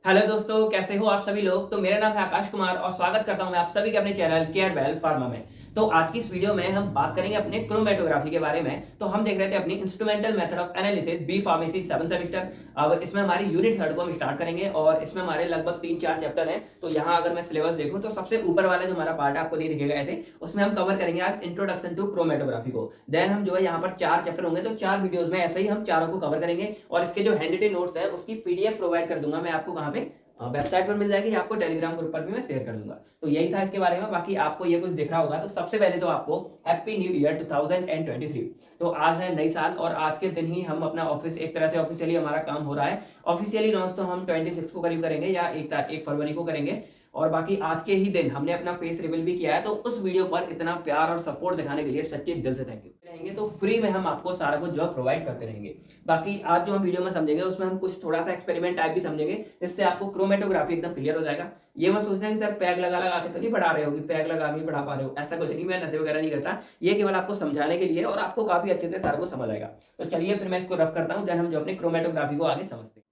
Hello दोस्तों, कैसे हो आप सभी लोग। तो मेरा नाम है आकाश कुमार और स्वागत करता हूं मैं आप सभी के अपने चैनल केयर वेल फार्मा में। तो आज की इस वीडियो में हम बात करेंगे अपने क्रोमेटोग्राफी के बारे में। तो हम देख रहे थे अपनी instrumental method of analysis B pharmacy 7 semester. अब इसमें हमारी यूनिट 3 को हम स्टार्ट करेंगे और इसमें हमारे लगभग 3-4 चैप्टर हैं। तो यहाँ अगर मैं सिलेबस देखूँ तो सबसे ऊपर वाला जो हमारा पार्ट है आपको नहीं दिखेगा ऐसे, उसमें हम कवर करेंगे आज इंट्रोडक्शन टू क्रोमेटोग्राफी को। देन हम जो है यहाँ पर 4 चैप्टर होंगे, तो 4 वीडियोज में ऐसे ही हम चारों को कवर करेंगे। और इसके जो हैंड रिटन नोट्स है उसकी पीडीएफ प्रोवाइड कर दूंगा मैं आपको, कहाँ पे वेबसाइट पर मिल जाएगी, आपको टेलीग्राम ग्रुप पर भी मैं शेयर कर दूंगा। तो यही था इसके बारे में। बाकी आपको ये कुछ दिख रहा होगा। तो सबसे पहले तो आपको हैप्पी न्यू ईयर 2023। तो आज है नई साल और आज के दिन ही हम अपना ऑफिस एक तरह से ऑफिशियली हमारा काम हो रहा है। ऑफिशियली लॉन्च तो हम 26 को करीब करेंगे या 1 फरवरी को करेंगे। और बाकी आज के ही दिन हमने अपना फेस रिवील भी किया है। तो उस वीडियो पर इतना प्यार और सपोर्ट दिखाने के लिए सच्चे दिल से थैंक यू रहेंगे। तो फ्री में हम आपको सारा कुछ जो प्रोवाइड करते रहेंगे। बाकी आज जो हम वीडियो में समझेंगे उसमें हम कुछ थोड़ा सा एक्सपेरिमेंट टाइप भी समझेंगे, जिससे आपको क्रोमेटोग्राफी एकदम क्लियर हो जाएगा। ये मत सोचना कि सर पैग लगा लगा के तो नहीं पढ़ा रहे हो, कि पैग लगा के पढ़ा पा रहे हो, ऐसा कुछ नहीं। मैं नशे वगैरह नहीं करता, ये केवल आपको समझाने के लिए और आपको काफी अच्छे से सारा कुछ समझ आएगा। तो चलिए फिर मैं इसको रफ करता हूँ, देन हम जो अपने क्रोमेटोग्राफी को आगे समझते हैं।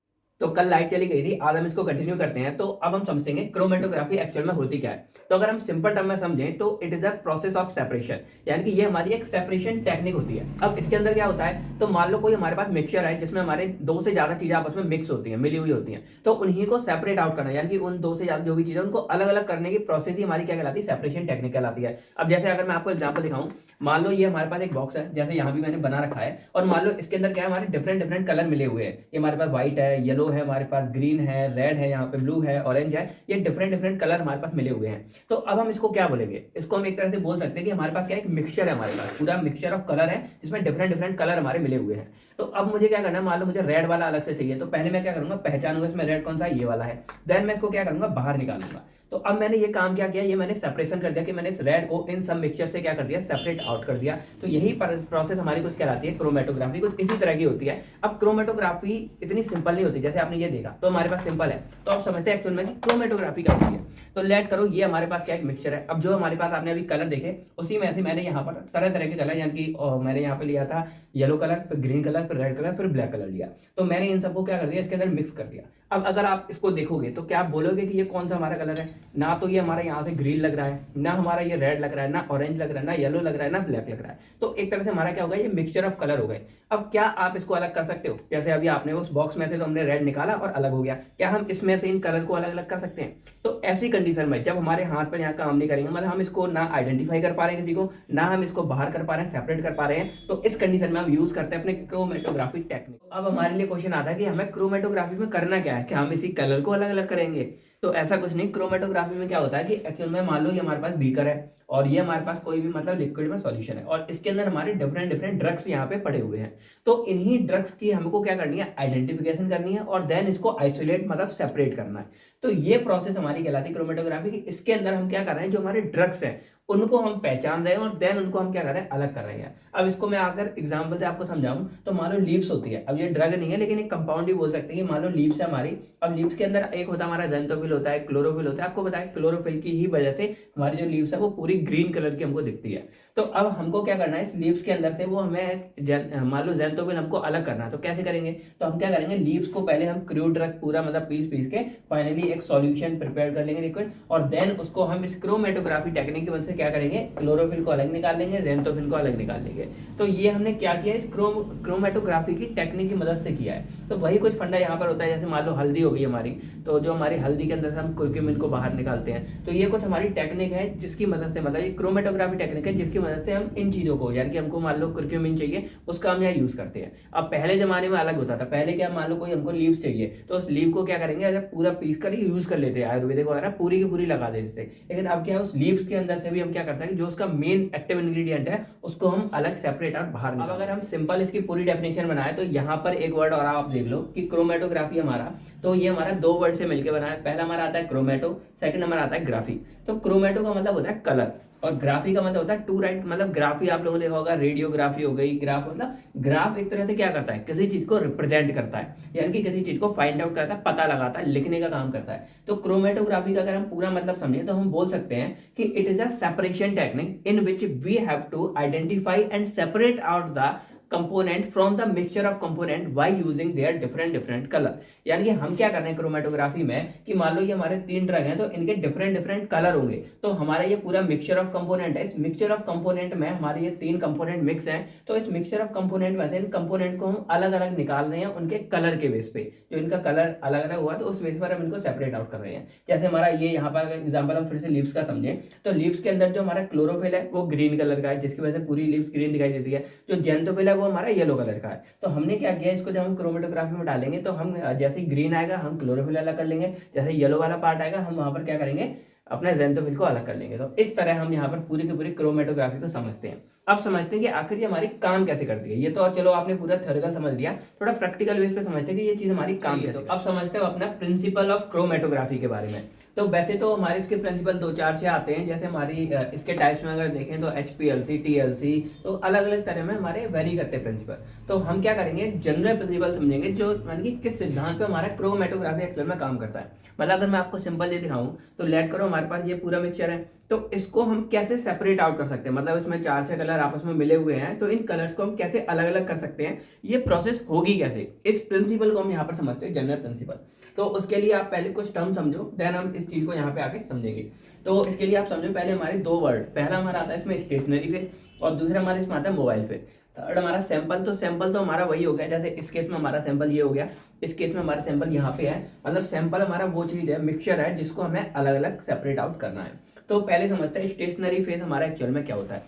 तो कल लाइट चली गई थी, आज हम इसको कंटिन्यू करते हैं। तो अब हम समझेंगे क्रोमेटोग्राफी एक्चुअल में होती क्या है। तो अगर हम सिंपल टर्म में समझें तो it is a process of separation, यानी कि ये हमारी एक सेपरेशन टेक्निक होती है। अब इसके अंदर क्या होता है, तो मान लो कोई हमारे पास मिक्सचर है जिसमें हमारे 2 से ज्यादा चीजें आपस में मिक्स होती हैं, मिली हुई होती हैं। तो उन्हीं को सेपरेट आउट करना, यानी कि उन 2 से ज्यादा जो भी चीजें उनको अलग अलग करने की प्रोसेस ही हमारी क्या कहलाती है, सेपरेशन टेक्निक कहलाती है। अब जैसे अगर मैं आपको एग्जाम्पल दिखाऊं, मान लो ये हमारे पास एक बॉक्स है, जैसे यहाँ भी मैंने बना रखा है, और मान लो इसके अंदर क्या है, हमारे डिफरेंट डिफरेंट कलर मिले हुए हैं। ये हमारे पास व्हाइट है, येलो है, हमारे पास ग्रीन है, रेड है, यहाँ पे ब्लू है, ऑरेंज है। ये डिफरेंट डिफरेंट कलर हमारे पास मिले हुए हैं। तो अब हम इसको क्या बोलेंगे, इसको हम एक तरह से बोल सकते हैं कि हमारे पास क्या एक मिक्सचर है, हमारे पास पूरा मिक्सचर ऑफ कलर है जिसमें डिफरेंट डिफरेंट कलर हमारे मिले हुए हैं। तो अब मुझे क्या करना है, मान लो मुझे रेड वाला अलग से चाहिए, तो पहले मैं क्या करूंगा, पहचानूंगा इसमें रेड कौन सा है, ये वाला है। देन मैं इसको क्या करूंगा, बाहर निकालूंगा। तो अब मैंने ये काम क्या किया, ये मैंने सेपरेशन कर दिया कि मैंने इस रेड को इन सब मिक्सचर से क्या कर दिया, सेपरेट आउट कर दिया। तो यही प्रोसेस हमारी कुछ कहलाती है क्रोमेटोग्राफी, कुछ इसी तरह की होती है। अब क्रोमेटोग्राफी इतनी सिंपल नहीं होती, जैसे आपने ये देखा तो हमारे पास सिंपल है, तो आप समझते हैं एक्चुअल में क्रोमेटोग्राफी क्या होती है। तो लेट करो, ये हमारे पास क्या एक मिक्सचर है। अब जो हमारे पास आपने अभी कलर देखे, उसी में से मैंने यहाँ पर तरह तरह के कलर, यानी कि मैंने यहाँ पे लिया था येलो कलर, फिर ग्रीन कलर, फिर रेड कलर, फिर ब्लैक कलर लिया। तो मैंने इन सबको क्या कर दिया, इसके अंदर मिक्स कर दिया। अब अगर आप इसको देखोगे तो क्या आप बोलोगे कि ये कौन सा हमारा कलर है, ना तो ये हमारा यहाँ से ग्रीन लग रहा है, ना हमारा ये रेड लग रहा है, ना ऑरेंज लग रहा है, ना येलो लग रहा है, ना ब्लैक लग रहा है। तो एक तरह से हमारा क्या होगा, ये मिक्सचर ऑफ कलर हो गए। अब क्या आप इसको अलग कर सकते हो, जैसे अभी आपने उस बॉक्स में से तो हमने रेड निकाला और अलग हो गया, क्या हम इसमें से इन कलर को अलग अलग कर सकते हैं। तो ऐसी कंडीशन में जब हमारे हाथ पर यहाँ काम नहीं करेंगे, मतलब हम इसको ना आइडेंटिफाई कर पा रहे हैं किसी को, ना हम इसको बाहर कर पा रहे हैं, सेपरेट कर पा रहे हैं, तो इस कंडीशन में हम यूज करते हैं अपने क्रोमेटोग्राफी टेक्निक। अब हमारे लिए क्वेश्चन आता है कि हमें क्रोमेटोग्राफी में करना क्या है, कि हम इसी कलर को अलग अलग करेंगे। तो ऐसा कुछ नहीं, क्रोमेटोग्राफी में क्या होता है कि एक्चुअल में मान लो ये हमारे पास बीकर है और ये हमारे पास कोई भी मतलब लिक्विड में सॉल्यूशन है, और इसके अंदर हमारे डिफरेंट डिफरेंट ड्रग्स यहाँ पे पड़े हुए हैं। तो इन्हीं ड्रग्स की हमको क्या करनी है, आइडेंटिफिकेशन करनी है और देन इसको आइसोलेट मतलब सेपरेट करना है। तो ये प्रोसेस हमारी कहलाती है क्रोमेटोग्राफी की। इसके अंदर हम क्या कर रहे हैं, जो हमारे ड्रग्स हैं उनको हम पहचान रहे हैं और देन उनको हम क्या कर रहे हैं, अलग कर रहे हैं। अब इसको मैं अगर एग्जांपल से आपको समझाऊं तो मान लो लीव्स होती है। अब ये ड्रग नहीं है लेकिन एक कंपाउंड भी बोल सकते हैं कि मान लो लीव्स है हमारी। अब लीव्स के अंदर एक होता है हमारा जेंथोफिल, होता है क्लोरोफिल होता है। आपको पता है क्लोरोफिल की ही वजह से हमारी जो लीव्स है वो पूरी ग्रीन कलर की हमको दिखती है। तो अब हमको क्या करना है, इस लीव्स के अंदर से वो हमें मान लो जेंथोफिल हमको अलग करना है। तो कैसे करेंगे, तो हम क्या करेंगे, लीव्स को पहले हम क्रूड ड्रग पूरा मतलब पीस पीस के फाइनली एक सॉल्यूशन प्रिपेयर कर लेंगे लिक्विड, और देन उसको हम इस क्रोमेटोग्राफी टेक्निक की मदद से क्या करेंगे, क्लोरोफिल को अलग निकाल लेंगे, जेंथोफिल को अलग निकाल लेंगे। तो ये हमने क्या किया, इस क्रोमेटोग्राफी की टेक्निक की मदद से किया है। तो वही कुछ फंडा यहाँ पर होता है। जैसे मान लो हल्दी हो गई हमारी, तो जो हमारी हल्दी के अंदर से हम कुर्क्यूमिन को बाहर निकालते हैं। तो ये कुछ हमारी टेक्निक है जिसकी मदद से, मतलब ये क्रोमेटोग्राफी टेक्निक है जिसकी मदद से हम इन चीजों को, यानी कि हमको मान लो कुर्क्यूमिन चाहिए, उसका हम यहाँ यूज करते हैं। अब पहले जमाने में अलग होता था, पहले क्या, मान लो कोई हमको लीव चाहिए तो उस लीव को क्या करेंगे, अगर पूरा पीस कर यूज कर लेते हैं, आयुर्वेदिक वगैरह पूरी की पूरी लगा देते थे। लेकिन अब क्या है, उस लीव्स के अंदर से भी हम क्या करते हैं कि जो उसका मेन एक्टिव इंग्रेडिएंट है उसको हम अलग सेपरेट और बाहर। अब अगर हम सिंपल इसकी पूरी डेफिनेशन बनाए तो यहाँ पर एक वर्ड और आप देख लो कि क्रोमेटोग्राफी हमारा, तो ये हमारा 2 वर्ड से मिलकर बना है। पहला हमारा आता है क्रोमेटो, सेकंड हमारा आता है ग्राफी। तो क्रोमेटो का मतलब होता है कलर और ग्राफी का मतलब होता है टू राइट, मतलब ग्राफी आप लोगों ने देखा होगा, रेडियोग्राफी हो गई। ग्राफ मतलब ग्राफ एक तरह से क्या करता है, किसी चीज को रिप्रेजेंट करता है, यानी कि किसी चीज को फाइंड आउट करता है, पता लगाता है, लिखने का काम करता है। तो क्रोमेटोग्राफी का अगर हम पूरा मतलब समझें तो हम बोल सकते हैं कि it is a separation technique in which we have to identify and separate out the component from the mixture of component by using their different different colour. यानी कि हम क्या कर रहे हैं क्रोमेटोग्राफी में कि मान लो ये हमारे 3 ड्रग हैं तो इनके डिफरेंट डिफरेंट कलर होंगे। तो हमारा ये पूरा मिक्सचर ऑफ कंपोनेंट है। इस मिक्सचर ऑफ कंपोनेंट में हमारे ये 3 कंपोनेंट मिक्स हैं। तो इस मिक्सचर ऑफ कंपोनेंट में से इन कंपोनेंट को हम अलग अलग निकाल रहे हैं उनके कलर के बेस पे। जो इनका कलर अलग अलग हुआ तो उस बेस पर हम इनको सेपरेट आउट कर रहे हैं। जैसे हमारा ये यहाँ पर एग्जाम्पल हम फिर से लीव्स का समझें तो लीव्स के अंदर जो हमारा क्लोरोफिल है वो ग्रीन कलर का है, जिसकी वजह से पूरी लीव्स ग्रीन दिखाई देती है। जो जेंथोफिल है वो हमारा येलो कलर का है। तो हमने क्या किया, इसको जब हम क्रोमेटोग्राफी में डालेंगे तो हम जैसे ही ग्रीन आएगा हम क्लोरोफिल अलग कर लेंगे, जैसे येलो वाला पार्ट आएगा हम वहां पर क्या करेंगे, अपने जेंथोफिल को अलग कर लेंगे। तो इस तरह हम यहाँ पर पूरी की पूरी क्रोमेटोग्राफी को समझते हैं। अब समझते हैं कि आखिर ये हमारी काम कैसे करती है। ये तो चलो आपने पूरा थ्योरिकल समझ लिया, थोड़ा प्रैक्टिकल बेस पे समझते हैं कि ये चीज हमारी काम कैसे। तो अब समझते हैं अपना प्रिंसिपल ऑफ क्रोमेटोग्राफी के बारे में। तो वैसे तो हमारे इसके प्रिंसिपल 2-4-6 आते हैं। जैसे हमारी इसके टाइप्स में अगर देखें तो HPLC, TLC, तो अलग अलग तरह में हमारे वेरी करते हैं प्रिंसिपल। तो हम क्या करेंगे, जनरल प्रिंसिपल समझेंगे जो यानी कि किस सिद्धांत पे हमारा क्रोमेटोग्राफी एक्चुअल में काम करता है। मतलब अगर मैं आपको सिंपल ये दिखाऊं तो लेट करो हमारे पास ये पूरा मिक्सचर है, तो इसको हम कैसे सेपरेट आउट कर सकते हैं। मतलब इसमें 4-6 कलर आपस में मिले हुए हैं तो इन कलर्स को हम कैसे अलग अलग कर सकते हैं, ये प्रोसेस होगी कैसे। इस प्रिंसिपल को हम यहाँ पर समझते हैं जनरल प्रिंसिपल। तो उसके लिए आप पहले कुछ टर्म समझो, देन हम इस चीज को यहाँ पे आके समझेंगे। तो इसके लिए आप समझो पहले हमारे 2 वर्ड, पहला हमारा आता है इसमें स्टेशनरी फेज और दूसरा हमारे इसमें आता है मोबाइल फेज। थर्ड हमारा सैंपल। तो सैंपल तो हमारा वही हो गया, जैसे इस केस में हमारा सैंपल ये हो गया, इस केस में हमारा सैंपल यहाँ पे है। मतलब सैंपल हमारा वो चीज है, मिक्सचर है, जिसको हमें अलग अलग सेपरेट आउट करना है। तो पहले समझते हैं स्टेशनरी फेज हमारा एक्चुअल में क्या होता है।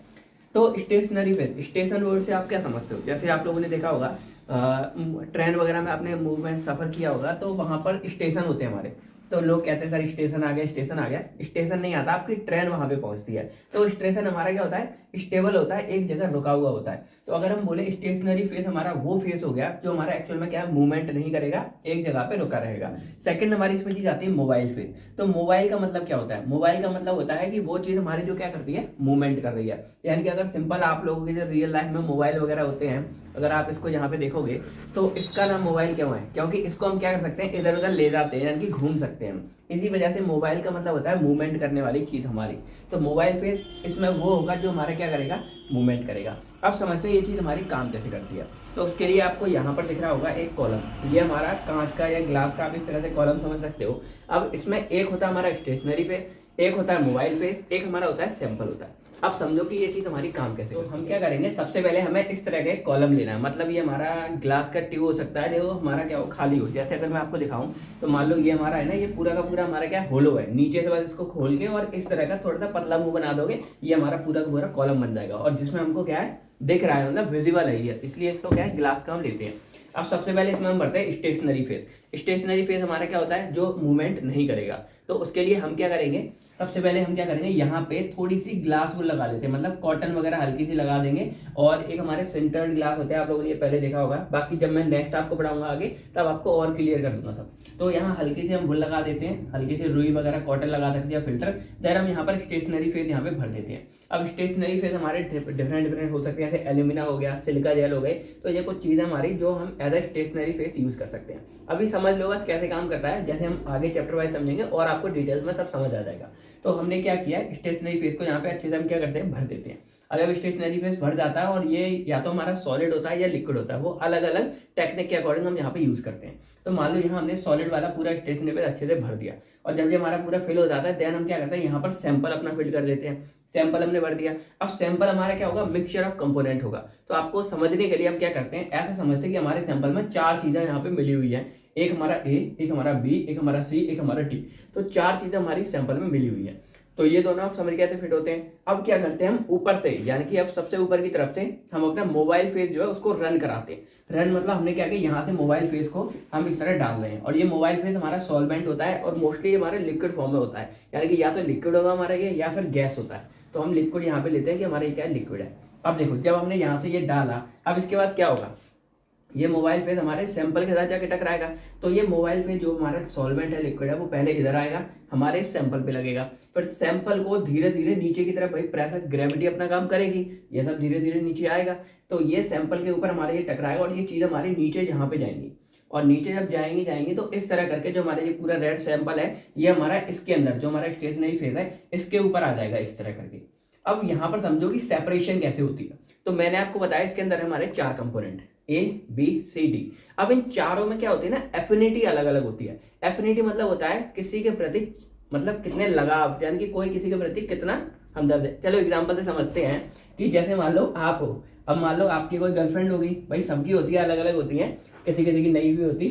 तो स्टेशनरी फेज, स्टेशन वर्ड से आप क्या समझते हो, जैसे आप लोगों ने देखा होगा ट्रेन वगैरह में आपने मूवमेंट सफर किया होगा तो वहां पर स्टेशन होते हैं हमारे। तो लोग कहते हैं सर स्टेशन आ गया, स्टेशन आ गया। स्टेशन नहीं आता, आपकी ट्रेन वहां पे पहुंचती है। तो स्टेशन हमारा क्या होता है, स्टेबल होता है, एक जगह रुका हुआ होता है। तो अगर हम बोले स्टेशनरी फेज हमारा वो फेज हो गया जो हमारा एक्चुअल में क्या है, मूवमेंट नहीं करेगा, एक जगह पे रुका रहेगा। सेकंड हमारी इसमें चीज आती है मोबाइल फेज। तो मोबाइल का मतलब क्या होता है, मोबाइल का मतलब होता है कि वो चीज हमारी जो क्या करती है, मूवमेंट कर रही है। यानी कि अगर सिंपल आप लोगों के जो रियल लाइफ में मोबाइल वगैरह होते हैं, अगर आप इसको यहाँ पे देखोगे तो इसका नाम मोबाइल क्यों है, क्योंकि इसको हम क्या कर सकते हैं, इधर उधर ले जाते हैं, यानी कि घूम सकते हैं हम। इसी वजह से मोबाइल का मतलब होता है मूवमेंट करने वाली चीज हमारी। तो मोबाइल फेज इसमें वो होगा जो हमारा क्या करेगा, मूवमेंट करेगा। अब समझते हैं ये चीज हमारी काम कैसे करती है। तो उसके लिए आपको यहाँ पर दिख रहा होगा एक कॉलम, ये हमारा कांच का या ग्लास का आप इस तरह से कॉलम समझ सकते हो। अब इसमें एक होता है हमारा स्टेशनरी फेज, एक होता है मोबाइल फेज, एक हमारा होता है सैंपल होता है। अब समझो कि ये चीज हमारी काम कैसे। तो हम क्या करेंगे, सबसे पहले हमें इस तरह के कॉलम लेना है। मतलब ये हमारा ग्लास का ट्यूब हो सकता है जो हमारा क्या हो, खाली हो। जैसे अगर मैं आपको दिखाऊं तो मान लो ये हमारा है ना, ये पूरा का पूरा हमारा क्या होलो है, नीचे से बस इसको खोल के और इस तरह का थोड़ा सा पतला मुंह बना दोगे, ये हमारा पूरा का पूरा कॉलम बन जाएगा। और जिसमें हमको क्या है, दिख रहा है, मतलब विजिबल है ये, इसलिए इसको क्या है, ग्लास का हम लेते हैं। अब सबसे पहले इसमें हम बढ़ते हैं स्टेशनरी फेज। स्टेशनरी फेज हमारा क्या होता है, जो मूवमेंट नहीं करेगा। तो उसके लिए हम क्या करेंगे, सबसे पहले हम क्या करेंगे, यहाँ पे थोड़ी सी ग्लास वो लगा लेते हैं, मतलब कॉटन वगैरह हल्की सी लगा देंगे। और एक हमारे सेंटर्ड ग्लास होते हैं, आप लोगों ने ये पहले देखा होगा, बाकी जब मैं नेक्स्ट आपको पढ़ाऊंगा आगे तब आपको और क्लियर कर दूंगा सब। तो यहाँ हल्की सी हम वुल लगा देते हैं, हल्की सी रुई वगैरह कॉटन लगा सकते हैं या फिल्टर। देन हम यहाँ पर स्टेशनरी फेज यहाँ पे भर देते हैं। अब स्टेशनरी फेज हमारे डिफरेंट डिफरेंट हो सकते हैं, जैसे एल्यूमिना हो गया, सिलिका जेल हो गए। तो ये कुछ चीज़ें हमारी जो हम as a stationary phase use कर सकते हैं। अभी समझ लो बस कैसे काम करता है, जैसे हम आगे चैप्टर वाइज समझेंगे और आपको डिटेल्स में सब समझ आ जाएगा। तो हमने क्या किया, स्टेशनरी फेज को यहाँ पे अच्छे से हम क्या करते हैं, भर देते हैं। अगर स्टेशनरी फेज भर जाता है और ये या तो हमारा सॉलिड होता है या लिक्विड होता है, वो अलग अलग टेक्निक के अकॉर्डिंग हम यहाँ पे यूज करते हैं। तो मान लो यहाँ हमने सॉलिड वाला पूरा स्टेशनरी फेज अच्छे से भर दिया, और जब ये हमारा पूरा फिल हो जाता है देन हम क्या करते हैं, यहाँ पर सैंपल अपना फिल कर देते हैं। सैंपल हमने भर दिया। अब सैंपल हमारा क्या होगा, मिक्सचर ऑफ कंपोनेंट होगा। तो आपको समझने के लिए हम क्या करते हैं, ऐसे समझते हैं कि हमारे सैंपल में 4 चीजें यहाँ पे मिली हुई है। एक हमारा ए, एक हमारा बी, एक हमारा सी, एक हमारा टी। तो 4 चीजें हमारी सैंपल में मिली हुई है। तो ये दोनों आप समझ गए थे फिट होते हैं। अब क्या करते हैं हम ऊपर से, यानी कि अब सबसे ऊपर की तरफ से हम अपना मोबाइल फेज जो है उसको रन कराते हैं। रन मतलब हमने क्या किया, यहाँ से मोबाइल फेज को हम इस तरह डाल रहे हैं। और ये मोबाइल फेज हमारा सॉल्वेंट होता है और मोस्टली हमारे लिक्विड फॉर्म में होता है, यानी कि या तो लिक्विड होगा हमारा ये या फिर गैस होता है। तो हम लिक्विड यहाँ पे लेते हैं कि हमारा ये क्या है, लिक्विड है। अब देखो जब हमने यहाँ से ये डाला, अब इसके बाद क्या होगा, ये मोबाइल फेज हमारे सैंपल के साथ जाके टकराएगा। तो ये मोबाइल फेज जो हमारा सॉल्वेंट है, लिक्विड है, वो पहले इधर आएगा, हमारे सैंपल पे लगेगा। फिर सैंपल को धीरे धीरे नीचे की तरफ, भाई प्रेशर ग्रेविटी अपना काम करेगी, ये सब धीरे धीरे नीचे आएगा। तो ये सैंपल के ऊपर हमारे ये टकराएगा और ये चीज हमारी नीचे यहाँ पे जाएंगी। और नीचे जब जाएंगी तो इस तरह करके जो हमारा ये पूरा रेड सैंपल है, ये हमारा इसके अंदर जो हमारा स्टेशनरी फेज है इसके ऊपर आ जाएगा इस तरह करके। अब यहाँ पर समझो कि सेपरेशन कैसे होती है। तो मैंने आपको बताया इसके अंदर हमारे 4 component A, B, C, D। अब इन चारों में क्या होती है ना, एफिनिटी अलग अलग होती है। एफिनिटी मतलब होता है किसी के प्रति मतलब कितने लगाव, यानी कि कोई किसी के प्रति कितना हमदर्द है। चलो एग्जाम्पल से समझते हैं कि जैसे मान लो आप हो, अब मान लो आपकी कोई गर्लफ्रेंड होगी, भाई सबकी होती है, अलग अलग होती है, किसी किसी की नहीं भी होती।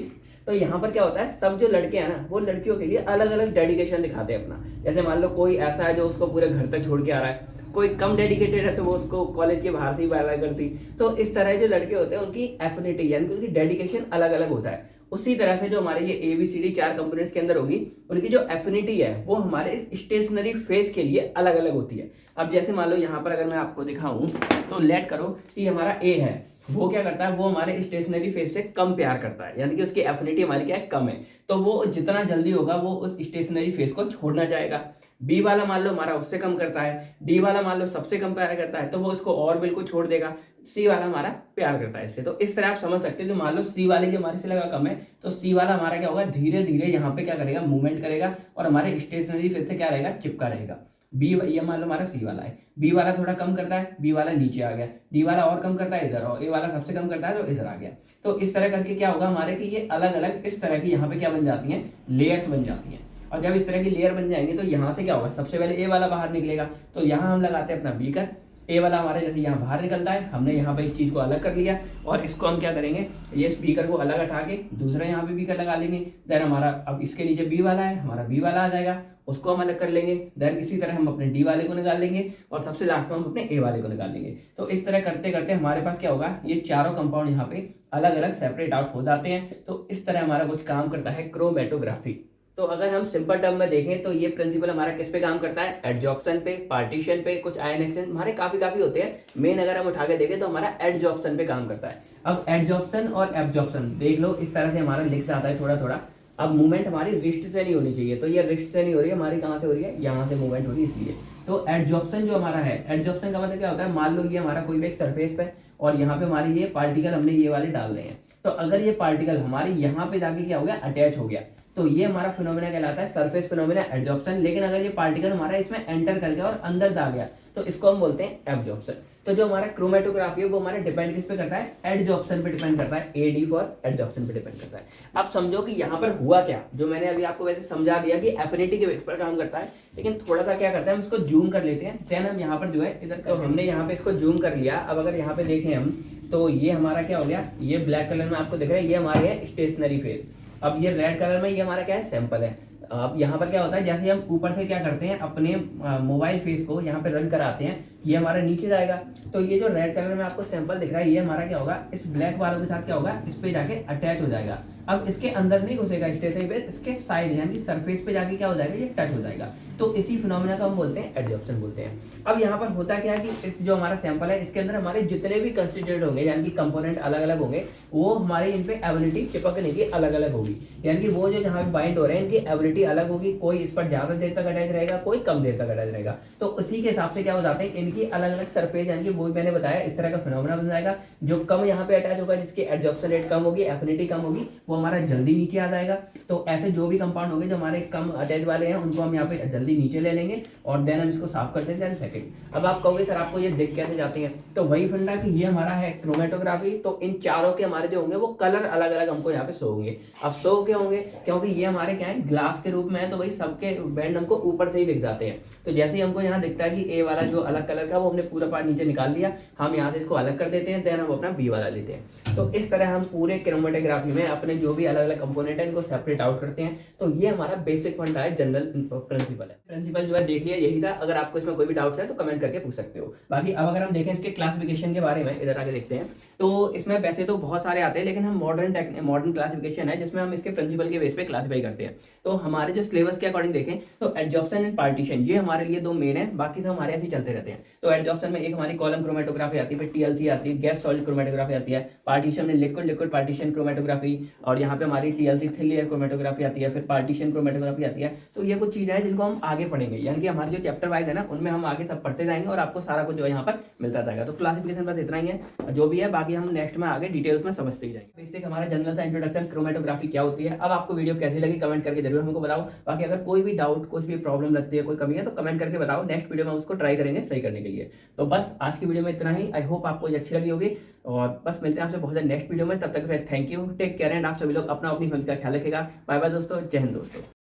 तो यहाँ पर क्या होता है, सब जो लड़के हैं ना वो लड़कियों के लिए अलग अलग डेडिकेशन दिखाते हैं अपना। जैसे मान लो कोई ऐसा है जो उसको पूरे घर तक छोड़ के आ रहा है, कोई कम डेडिकेटेड है तो वो उसको कॉलेज के बाहर से ही बाहर करती। तो इस तरह जो लड़के होते हैं उनकी एफिनिटी यानी कि उनकी डेडिकेशन अलग अलग होता है। उसी तरह से जो हमारे ये ABCD 4 कंपोनेंट्स के अंदर होगी, उनकी जो एफिनिटी है वो हमारे इस स्टेशनरी फेज के लिए अलग अलग होती है। अब जैसे मान लो यहाँ पर अगर मैं आपको दिखाऊं तो लेट करो कि हमारा A है, वो क्या करता है, वो हमारे स्टेशनरी फेज से कम प्यार करता है, यानी कि उसकी एफिनिटी हमारी क्या है, कम है। तो वो जितना जल्दी होगा वो उस स्टेशनरी फेज को छोड़ना चाहेगा। बी वाला मान लो हमारा उससे कम करता है, डी वाला मान लो सबसे कम प्यार करता है तो वो इसको और बिल्कुल छोड़ देगा। सी वाला हमारा प्यार करता है इससे। तो इस तरह आप समझ सकते हो, जो मान लो सी वाले जो हमारे से लगा कम है, तो सी वाला हमारा क्या होगा, धीरे धीरे यहाँ पे क्या करेगा, मूवमेंट करेगा और हमारे स्टेशनरी फेज से क्या रहेगा, चिपका रहेगा। बी, ये मान लो हमारा सी वाला है, बी वाला थोड़ा कम करता है, बी वाला नीचे आ गया, डी वाला और कम करता है इधर, और ए वाला सबसे कम करता है तो इधर आ गया। तो इस तरह करके क्या होगा हमारे कि ये अलग अलग इस तरह की यहाँ पे क्या बन जाती हैं, लेयर्स बन जाती हैं। और जब इस तरह की लेयर बन जाएंगे तो यहाँ से क्या होगा, सबसे पहले ए वाला बाहर निकलेगा, तो यहाँ हम लगाते हैं अपना बीकर। ए वाला हमारे जैसे यहाँ बाहर निकलता है, हमने यहाँ पे इस चीज़ को अलग कर लिया और इसको हम क्या करेंगे, ये स्पीकर को अलग हटा के दूसरा यहाँ पे बीकर लगा लेंगे। देन हमारा अब इसके नीचे बी वाला है, हमारा बी वाला आ जाएगा, उसको हम अलग कर लेंगे। देन इसी तरह हम अपने डी वाले को निकाल लेंगे और सबसे लास्ट में हम अपने ए वाले को निकाल लेंगे। तो इस तरह करते करते हमारे पास क्या होगा, ये चारों कंपाउंड यहाँ पे अलग अलग सेपरेट आउट हो जाते हैं। तो इस तरह हमारा कुछ काम करता है क्रोमेटोग्राफी। तो अगर हम सिंपल टर्म में देखें तो ये प्रिंसिपल हमारा किस पे काम करता है, एडजॉर्प्शन पे, पार्टीशन पे, कुछ आयन एक्सचेंज हमारे काफी होते हैं। मेन अगर हम उठा के देखें तो हमारा एडजॉर्प्शन पे काम करता है। अब एडजॉर्प्शन और एब्जॉर्प्शन देख लो, इस तरह से हमारा लिख जाता है थोड़ा थोड़ा। अब मूवमेंट हमारी रिस्ट से नहीं होनी चाहिए, तो ये रिस्ट से नहीं हो रही है, हमारी कहाँ से हो रही है, यहाँ से मूवमेंट हो रही है इसलिए। तो एडजॉर्प्शन जो हमारा है, एडजॉर्प्शन का मतलब क्या होता है, मान लो ये हमारा कोई भी एक सरफेस पे और यहाँ पे हमारी ये पार्टिकल हमने ये वाले डाल रहे हैं, तो अगर ये पार्टिकल हमारे यहाँ पे जाके क्या हो गया, अटैच हो गया, तो ये हमारा फिनोमेना कहलाता है सरफेस फिनोमेना, एडजॉर्प्शन। लेकिन अगर ये पार्टिकल हमारा इसमें एंटर कर गया और अंदर जा गया तो इसको हम बोलते हैं एब्जॉर्प्शन। तो जो हमारा क्रोमेटोग्राफी है वो हमारे डिपेंड किस पे करता है, एडजॉर्प्शन पे डिपेंड करता है। AD फॉर एडजॉर्प्शन पे डिपेंड करता है। अब समझो कि यहाँ पर हुआ क्या, जो मैंने अभी आपको वैसे समझा दिया कि एफिनिटी के बेस पर काम करता है, लेकिन थोड़ा सा क्या करता है, हम इसको जूम कर लेते हैं। देन हम यहाँ पर जो है इधर, तो हमने यहाँ पे इसको जूम कर लिया। अब अगर यहाँ पे देखें हम तो ये हमारा क्या हो गया, ये ब्लैक कलर में आपको दिख रहा है, ये हमारे है स्टेशनरी फेज। अब ये रेड कलर में ये हमारा क्या है, सैंपल है। अब यहाँ पर क्या होता है, जैसे हम ऊपर से क्या करते हैं, अपने मोबाइल फेस को यहाँ पे रन कराते हैं, ये हमारा नीचे जाएगा। तो ये जो रेड कलर में आपको सैंपल दिख रहा है, ये हमारा क्या होगा, इस ब्लैक वालों के साथ क्या होगा, इस पे जाके अटैच हो जाएगा। अब इसके अंदर नहीं घुसेगा स्टेशनरी पे, इसके साइड यानी सरफेस पे जाके क्या हो जाएगा, ये टच हो जाएगा। तो इसी फिनोमेना को हम बोलते हैं एडजॉर्प्शन बोलते हैं। अब यहाँ पर होता क्या है कि इस जो हमारा सैंपल है इसके अंदर हमारे जितने भी कंस्टिट्यूएंट होंगे, यानी कि कंपोनेंट अलग अलग होंगे, वो हमारे इन पे एबिलिटी चिपकने की अलग अलग होगी। यानी कि वो जो जहाँ पे बाइंड हो रहे हैं इनकी एबिलिटी अलग होगी, कोई इस पर ज्यादा देर तक अटैच रहेगा, कोई कम देर तक अटैच रहेगा। तो उसी के हिसाब से क्या हो जाते हैं, इनकी अलग अलग सरफेस, यानी कि वो मैंने बताया इस तरह का फिनोमेना बन जाएगा। जो कम यहाँ पे अटैच होगा, जिसकी एडजॉर्प्शन रेट कम होगी, एफिनिटी कम होगी, वो हमारा जल्दी नीचे आ जाएगा। तो ऐसे जो भी कंपाउंड होंगे जो हमारे कम अटैच वाले हैं, उनको हम यहाँ पे जल्दी नीचे ले लेंगे और देन हम इसको साफ करते हैं। सेकंड, अब आप कहोगे सर आपको ये दिख कैसे जाती है, तो वही फंडा कि ये हमारा है क्रोमेटोग्राफी। तो इन चारों के हमारे जो होंगे वो कलर अलग अलग हमको यहाँ पे शो होंगे। अब शो क्या होंगे, क्योंकि ये हमारे क्या है, ग्लास के रूप में है, तो वही सबके बैंड हमको ऊपर से ही दिख जाते हैं। तो जैसे ही हमको यहाँ दिखता है कि ए वाला जो अलग कलर का वो हमने पूरा पार्ट नीचे निकाल लिया, हम यहाँ से इसको अलग कर देते हैं, देन हम अपना बी वाला लेते हैं। तो इस तरह हम पूरे क्रोमेटोग्राफी में अपने जो भी अलग अलग कंपोनेंट है इनको सेपरेट आउट करते हैं। तो ये हमारा बेसिक फंडा है, जनरल प्रिंसिपल है। प्रिंसिपल जो है देख लिया, यही था। अगर आपको इसमें कोई भी डाउट्स है तो कमेंट करके पूछ सकते हो। बाकी अब अगर हम देखें इसके क्लासिफिकेशन के बारे में, इधर आके देखते हैं। तो इसमें वैसे तो बहुत सारे आते हैं, लेकिन हम मॉडर्न क्लासिफिकेशन है जिसमें हम इसके प्रिंसिपल के बेस पे क्लासिफाई करते हैं। तो हमारे जो सिलेबस के अकॉर्डिंग देखें तो एडजॉर्प्शन एंड पार्टीशन ये हमारे लिए दो मेन है, बाकी तो हमारे ऐसे चलते रहते हैं। तो एडजॉर्प्शन में एक हमारी कॉलम क्रोमेटोग्राफी आती है, फिर TLC आती है, गैस सॉलिड क्रोमेटोग्राफी आती है, पार्टीशन में लिक्विड पार्टीशन क्रोमेटोग्राफी, और यहाँ पे हमारी TLC थ्री लेयर क्रोमेटोग्राफी आती है, फिर पार्टीशन क्रोमेटोग्राफी आती है। तो ये कुछ चीज़ें हैं जिनको हम आगे पढ़ेंगे, यानी कि हमारे जो चैप्टर वाइज है ना उनमें हम आगे सब पढ़ते जाएंगे और आपको सारा कुछ जो है यहाँ पर मिलता जाएगा। तो क्लासिफिकेशन बस इतना ही है, जो भी है बाकी हम नेक्स्ट में आगे डिटेल्स में समझते ही जाएंगे। बेसिक हमारा जनरल सा इंट्रोडक्शन क्रोमेटोग्राफी क्या होती है। अब आपको वीडियो कैसी लगी कमेंट करके जरूर हमको बताओ। बाकी अगर कोई भी डाउट, कुछ भी प्रॉब्लम लगती है, कोई कमी है तो कमेंट करके बताओ, नेक्स्ट वीडियो में उसको ट्राई करेंगे सही करने के लिए। तो बस आज की वीडियो में इतना ही। आई होप आपको ये अच्छी लगी होगी और बस मिलते हैं आपसे बहुत नेक्स्ट वीडियो में। तब तक फिर thank you, take care and आप सभी लोग अपना अपनी फैमिली का ख्याल रखेगा। बाय बाय दोस्तों, जय हिंद दोस्तों।